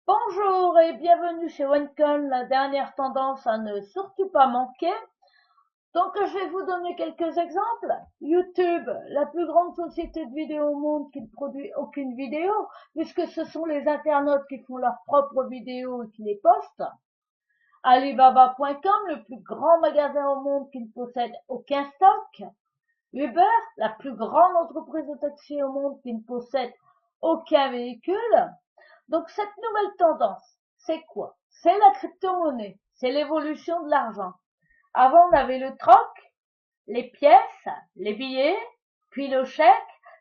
Bonjour et bienvenue chez OneCon, la dernière tendance à ne surtout pas manquer. Donc je vais vous donner quelques exemples. YouTube, la plus grande société de vidéo au monde qui ne produit aucune vidéo, puisque ce sont les internautes qui font leurs propres vidéos et qui les postent. Alibaba.com, le plus grand magasin au monde qui ne possède aucun stock. Uber, la plus grande entreprise de taxi au monde qui ne possède aucun véhicule. Donc cette nouvelle tendance, c'est quoi? C'est la crypto-monnaie, c'est l'évolution de l'argent. Avant, on avait le troc, les pièces, les billets, puis le chèque,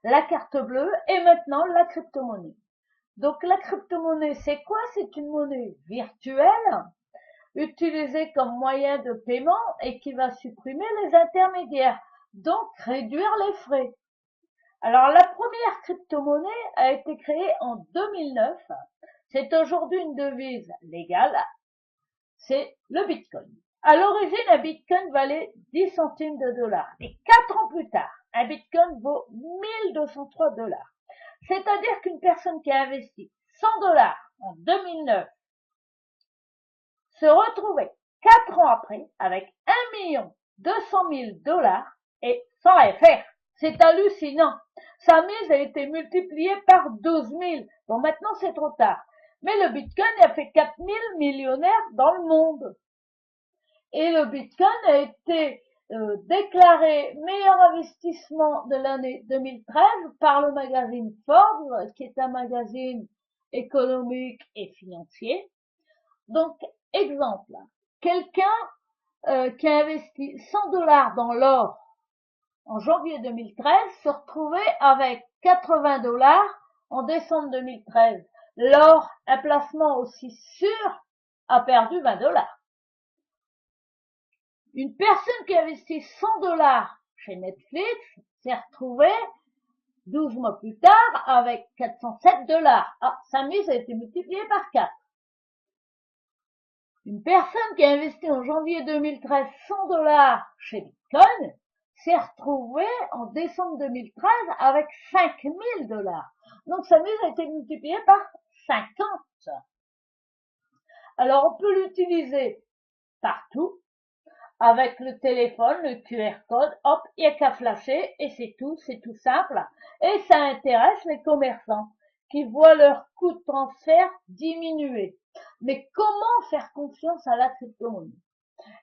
la carte bleue et maintenant la crypto-monnaie. Donc la crypto-monnaie, c'est quoi? C'est une monnaie virtuelle utilisée comme moyen de paiement et qui va supprimer les intermédiaires, donc réduire les frais. Alors la première crypto-monnaie a été créée en 2009. C'est aujourd'hui une devise légale. C'est le Bitcoin. À l'origine, un Bitcoin valait 10 centimes de dollars. Et 4 ans plus tard, un Bitcoin vaut 1203 dollars. C'est-à-dire qu'une personne qui a investi 100 dollars en 2009 se retrouvait 4 ans après avec 1 200 000 dollars et sans FR. C'est hallucinant. Sa mise a été multipliée par 12 000. Bon, maintenant c'est trop tard. Mais le Bitcoin a fait 4 000 millionnaires dans le monde. Et le Bitcoin a été déclaré meilleur investissement de l'année 2013 par le magazine Forbes, qui est un magazine économique et financier. Donc, exemple, quelqu'un qui a investi 100 dollars dans l'or en janvier 2013 se retrouvait avec 80 dollars en décembre 2013. L'or, un placement aussi sûr, a perdu 20 dollars. Une personne qui investit 100 dollars chez Netflix s'est retrouvée 12 mois plus tard avec 407 dollars. Ah, sa mise a été multipliée par 4. Une personne qui a investi en janvier 2013 100 dollars chez Bitcoin s'est retrouvée en décembre 2013 avec 5000 dollars. Donc sa mise a été multipliée par 50. Alors on peut l'utiliser partout. Avec le téléphone, le QR code, hop, il n'y a qu'à flasher et c'est tout simple. Et ça intéresse les commerçants qui voient leur coût de transfert diminuer. Mais comment faire confiance à la crypto-monnaie?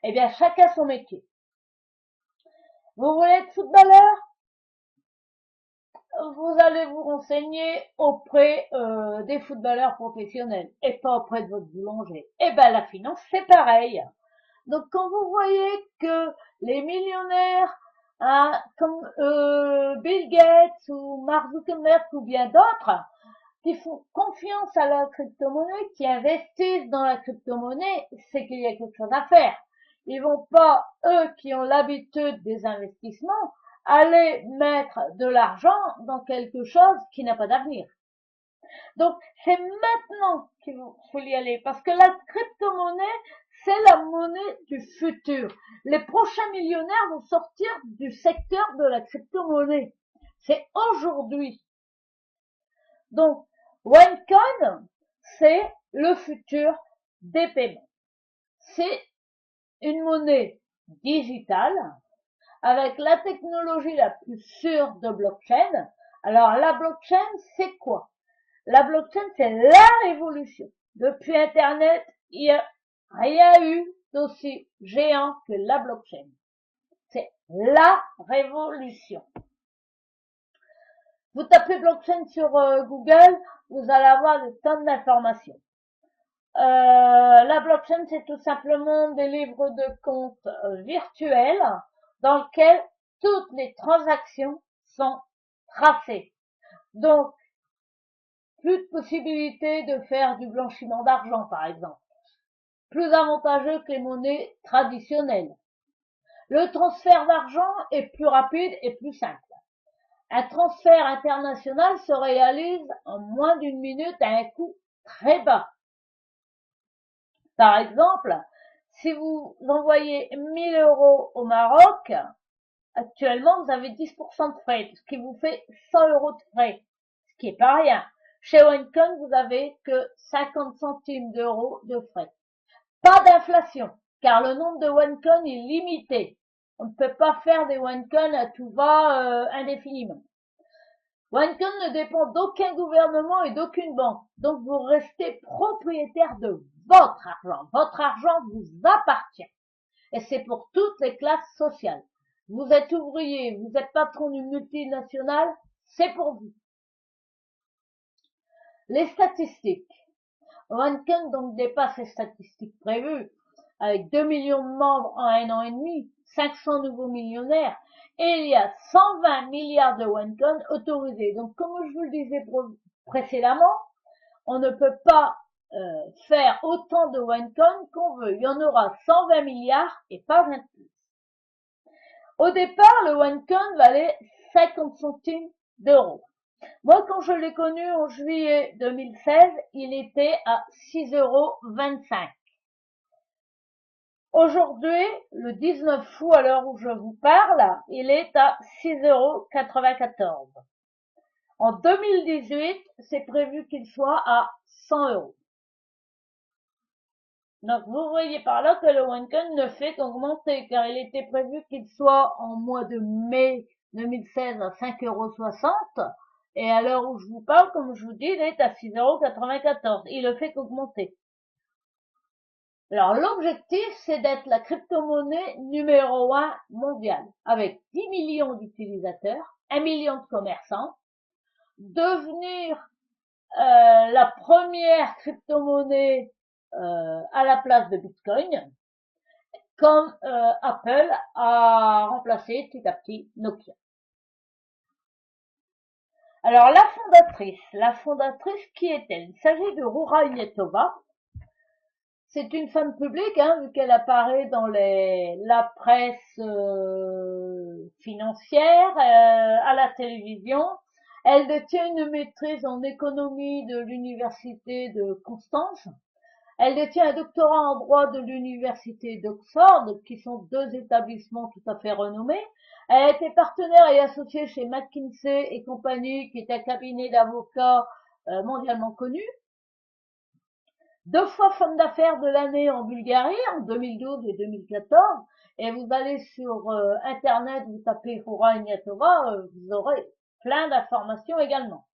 Eh bien, chacun son métier. Vous voulez être footballeur? Vous allez vous renseigner auprès des footballeurs professionnels et pas auprès de votre boulanger. Eh ben, la finance, c'est pareil. Donc quand vous voyez que les millionnaires comme Bill Gates ou Mark Zuckerberg ou bien d'autres qui font confiance à la crypto-monnaie, qui investissent dans la crypto-monnaie, c'est qu'il y a quelque chose à faire. Ils vont pas, eux qui ont l'habitude des investissements, aller mettre de l'argent dans quelque chose qui n'a pas d'avenir. Donc c'est maintenant qu'il faut y aller parce que la crypto-monnaie, c'est la monnaie du futur. Les prochains millionnaires vont sortir du secteur de la crypto-monnaie. C'est aujourd'hui. Donc, OneCoin, c'est le futur des paiements. C'est une monnaie digitale avec la technologie la plus sûre de blockchain. Alors, la blockchain, c'est quoi? La blockchain, c'est la révolution. Depuis Internet, il n'y a rien eu d'aussi géant que la blockchain. C'est la révolution. Vous tapez blockchain sur Google, vous allez avoir des tonnes d'informations. La blockchain, c'est tout simplement des livres de compte virtuels dans lesquels toutes les transactions sont tracées. Donc, plus de possibilités de faire du blanchiment d'argent, par exemple. Plus avantageux que les monnaies traditionnelles. Le transfert d'argent est plus rapide et plus simple. Un transfert international se réalise en moins d'une minute à un coût très bas. Par exemple, si vous envoyez 1000 euros au Maroc, actuellement vous avez 10% de frais, ce qui vous fait 100 euros de frais, ce qui est pas rien. Chez OneCoin, vous avez que 50 centimes d'euros de frais. Pas d'inflation, car le nombre de OneCoin est limité. On ne peut pas faire des OneCoin à tout va indéfiniment. OneCoin ne dépend d'aucun gouvernement et d'aucune banque. Donc vous restez propriétaire de votre argent. Votre argent vous appartient. Et c'est pour toutes les classes sociales. Vous êtes ouvrier, vous êtes patron d'une multinationale, c'est pour vous. Les statistiques. OneCoin donc dépasse les statistiques prévues, avec 2 millions de membres en un an et demi, 500 nouveaux millionnaires, et il y a 120 milliards de OneCoin autorisés. Donc, comme je vous le disais précédemment, on ne peut pas faire autant de OneCoin qu'on veut. Il y en aura 120 milliards et pas 20 plus. Au départ, le OneCoin valait 50 centimes d'euros. Moi, quand je l'ai connu en juillet 2016, il était à 6,25 €. Aujourd'hui, le 19 août, à l'heure où je vous parle, il est à 6,94 €. En 2018, c'est prévu qu'il soit à 100 €. Donc, vous voyez par là que le OneCoin ne fait qu'augmenter, car il était prévu qu'il soit en mois de mai 2016 à 5,60 €. Et à l'heure où je vous parle, comme je vous dis, il est à 6,94 €. Il ne fait qu'augmenter. Alors, l'objectif, c'est d'être la crypto-monnaie numéro 1 mondiale, avec 10 millions d'utilisateurs, 1 million de commerçants, devenir la première crypto-monnaie à la place de Bitcoin, comme Apple a remplacé petit à petit Nokia. Alors la fondatrice qui est-elle? Il s'agit de Rura Ignatova. C'est une femme publique, vu qu'elle apparaît dans la presse financière, à la télévision. Elle détient une maîtrise en économie de l'université de Constance. Elle détient un doctorat en droit de l'université d'Oxford, qui sont deux établissements tout à fait renommés. Elle a été partenaire et associée chez McKinsey et compagnie, qui est un cabinet d'avocats mondialement connu. 2 fois femme d'affaires de l'année en Bulgarie, en 2012 et 2014. Et vous allez sur Internet, vous tapez Rura Ignatova, vous aurez plein d'informations également.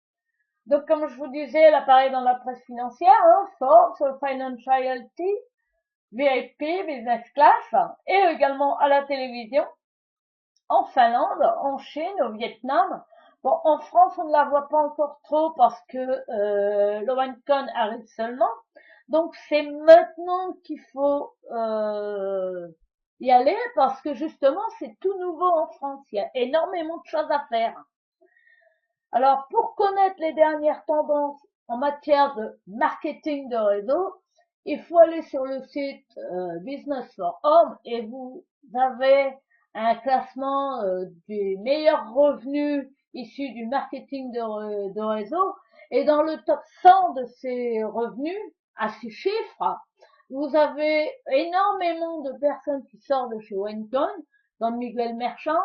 Donc, comme je vous disais, elle apparaît dans la presse financière, Forbes, Financial Times, VIP, Business Class, et également à la télévision, en Finlande, en Chine, au Vietnam. Bon, en France, on ne la voit pas encore trop parce que le OneCoin arrive seulement. Donc, c'est maintenant qu'il faut y aller parce que justement, c'est tout nouveau en France. Il y a énormément de choses à faire. Alors, pour connaître les dernières tendances en matière de marketing de réseau, il faut aller sur le site Business for Home et vous avez un classement des meilleurs revenus issus du marketing de réseau. Et dans le top 100 de ces revenus, à ces chiffres, vous avez énormément de personnes qui sortent de chez OneCoin, comme Miguel Merchant,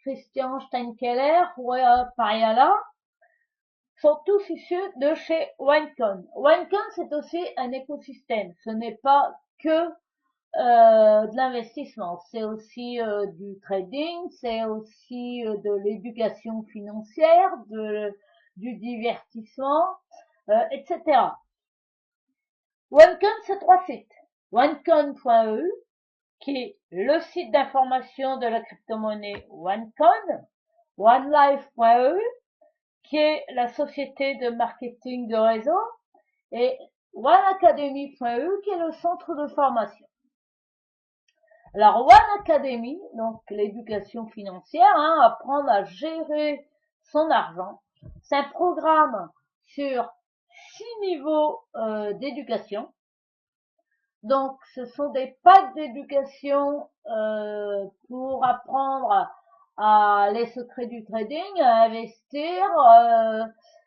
Christian Steinkeller, Roya Pariala, sont tous issus de chez OneCoin. OneCoin, c'est aussi un écosystème. Ce n'est pas que de l'investissement. C'est aussi du trading, c'est aussi de l'éducation financière, du divertissement, etc. OneCoin, c'est 3 sites. OneCoin.eu, qui est le site d'information de la crypto-monnaie OneCoin, OneLife.eu, qui est la société de marketing de réseau, et OneAcademy.eu, qui est le centre de formation. Alors, One Academy, donc l'éducation financière, apprendre à gérer son argent, c'est un programme sur 6 niveaux d'éducation. Donc, ce sont des packs d'éducation pour apprendre à les secrets du trading, à investir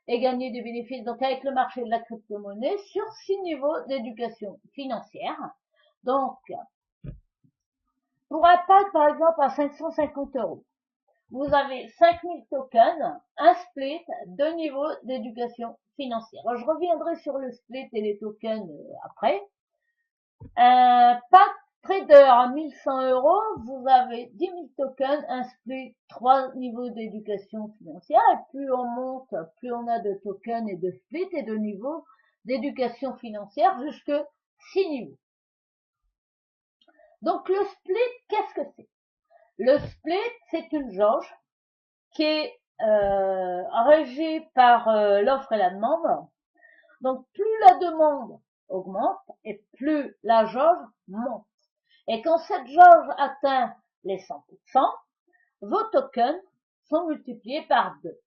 et gagner des bénéfices. Donc, avec le marché de la crypto-monnaie sur 6 niveaux d'éducation financière. Donc, pour un pack, par exemple, à 550 €, vous avez 5000 tokens, un split, 2 niveaux d'éducation financière. Alors, je reviendrai sur le split et les tokens après. Un pack trader à 1100 euros, vous avez 10 000 tokens, un split, 3 niveaux d'éducation financière, et plus on monte, plus on a de tokens et de splits et de niveaux d'éducation financière jusque 6 niveaux. Donc le split, qu'est-ce que c'est? Le split, c'est une jauge qui est régie par l'offre et la demande. Donc plus la demande augmente et plus la jauge monte. Et quand cette jauge atteint les 100%, vos tokens sont multipliés par 2.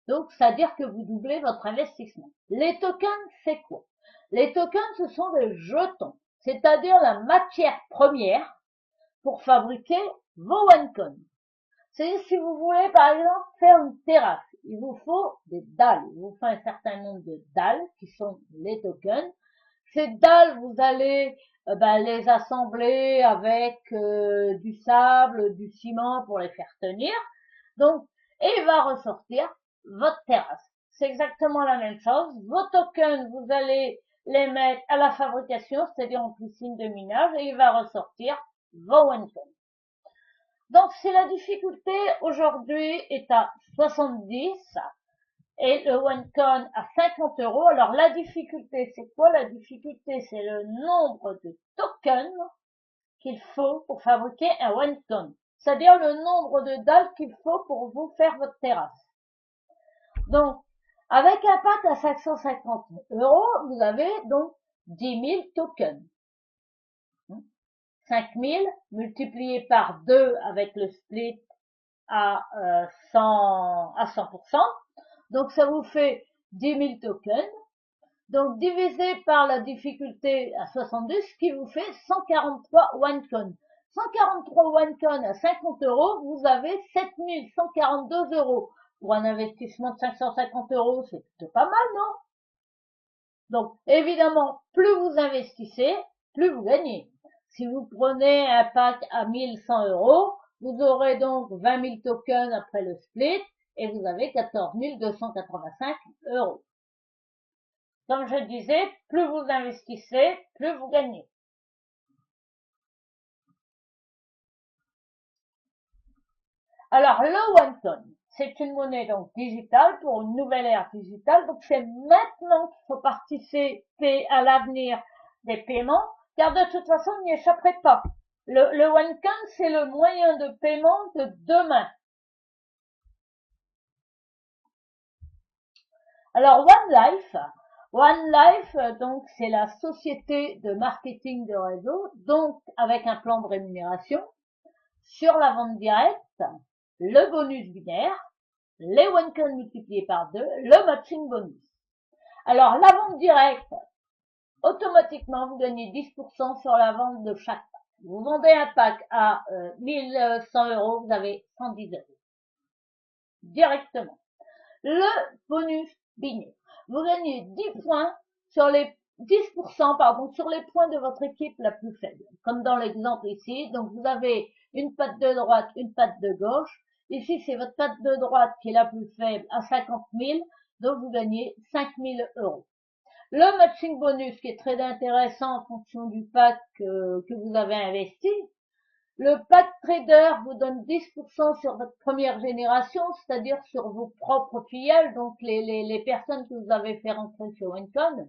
Donc, c'est-à-dire que vous doublez votre investissement. Les tokens, c'est quoi? Les tokens, ce sont des jetons, c'est-à-dire la matière première pour fabriquer vos OneCoin. C'est si vous voulez, par exemple, faire une terrasse, il vous faut des dalles. Il vous faut un certain nombre de dalles qui sont les tokens. Ces dalles, vous allez les assembler avec du sable, du ciment pour les faire tenir. Donc, et il va ressortir votre terrasse. C'est exactement la même chose. Vos tokens, vous allez les mettre à la fabrication, c'est-à-dire en piscine de minage, et il va ressortir vos OneCoin. Donc, si la difficulté aujourd'hui est à 70 et le OneCoin à 50 euros, alors la difficulté, c'est quoi? La difficulté, c'est le nombre de tokens qu'il faut pour fabriquer un OneCoin. C'est-à-dire le nombre de dalles qu'il faut pour vous faire votre terrasse. Donc, avec un pack à 550 euros, vous avez donc 10 000 tokens. 5 000 multiplié par 2 avec le split à 100%. Donc, ça vous fait 10 000 tokens. Donc, divisé par la difficulté à 70, ce qui vous fait 143 OneCoin. 143 OneCoin à 50 euros, vous avez 7 142 euros. Pour un investissement de 550 euros, c'est plutôt pas mal, non? Donc, évidemment, plus vous investissez, plus vous gagnez. Si vous prenez un pack à 1100 euros, vous aurez donc 20 000 tokens après le split et vous avez 14 285 euros. Comme je disais, plus vous investissez, plus vous gagnez. Alors, le OneCoin, c'est une monnaie donc digitale pour une nouvelle ère digitale. Donc, c'est maintenant qu'il faut participer à l'avenir des paiements, car de toute façon, vous n'y échapperez pas. Le OneCoin, c'est le moyen de paiement de demain. Alors, One Life, donc, c'est la société de marketing de réseau, donc, avec un plan de rémunération sur la vente directe, le bonus binaire, les OneCoin multipliés par 2, le matching bonus. Alors, la vente directe, automatiquement, vous gagnez 10% sur la vente de chaque pack. Vous vendez un pack à 1100 euros, vous avez 110 euros. Directement. Le bonus binaire. Vous gagnez 10 points sur les 10%, sur les points de votre équipe la plus faible. Comme dans l'exemple ici. Donc, vous avez une patte de droite, une patte de gauche. Ici, c'est votre patte de droite qui est la plus faible à 50 000. Donc, vous gagnez 5 000 euros. Le matching bonus qui est très intéressant en fonction du pack que vous avez investi. Le pack trader vous donne 10% sur votre première génération, c'est-à-dire sur vos propres filiales, donc les personnes que vous avez fait rentrer chez OneCoin.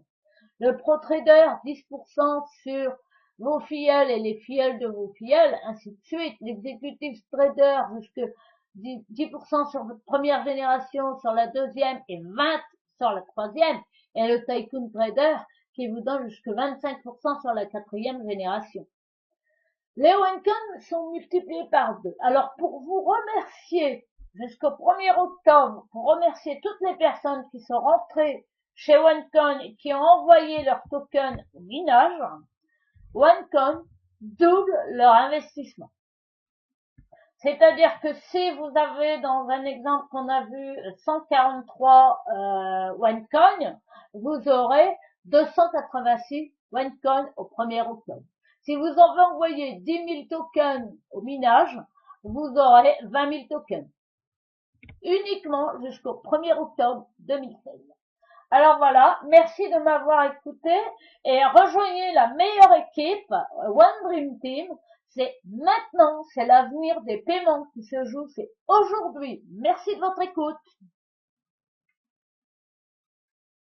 Le pro trader, 10% sur vos filiales et les filiales de vos filiales, ainsi de suite. L'executive trader, jusque 10% sur votre première génération, sur la deuxième et 20% sur la troisième. Et le tycoon trader qui vous donne jusque 25% sur la quatrième génération. Les OneCoin sont multipliés par 2. Alors, pour vous remercier jusqu'au 1er octobre, pour remercier toutes les personnes qui sont rentrées chez OneCoin et qui ont envoyé leurs tokens au minage, OneCoin double leur investissement. C'est-à-dire que si vous avez, dans un exemple qu'on a vu, 143 OneCoin, vous aurez 286 OneCoin au 1er octobre. Si vous en envoyez 10 000 tokens au minage, vous aurez 20 000 tokens. uniquement jusqu'au 1er octobre 2016. Alors voilà, merci de m'avoir écouté et rejoignez la meilleure équipe, One Dream Team. C'est maintenant, c'est l'avenir des paiements qui se joue, c'est aujourd'hui. Merci de votre écoute.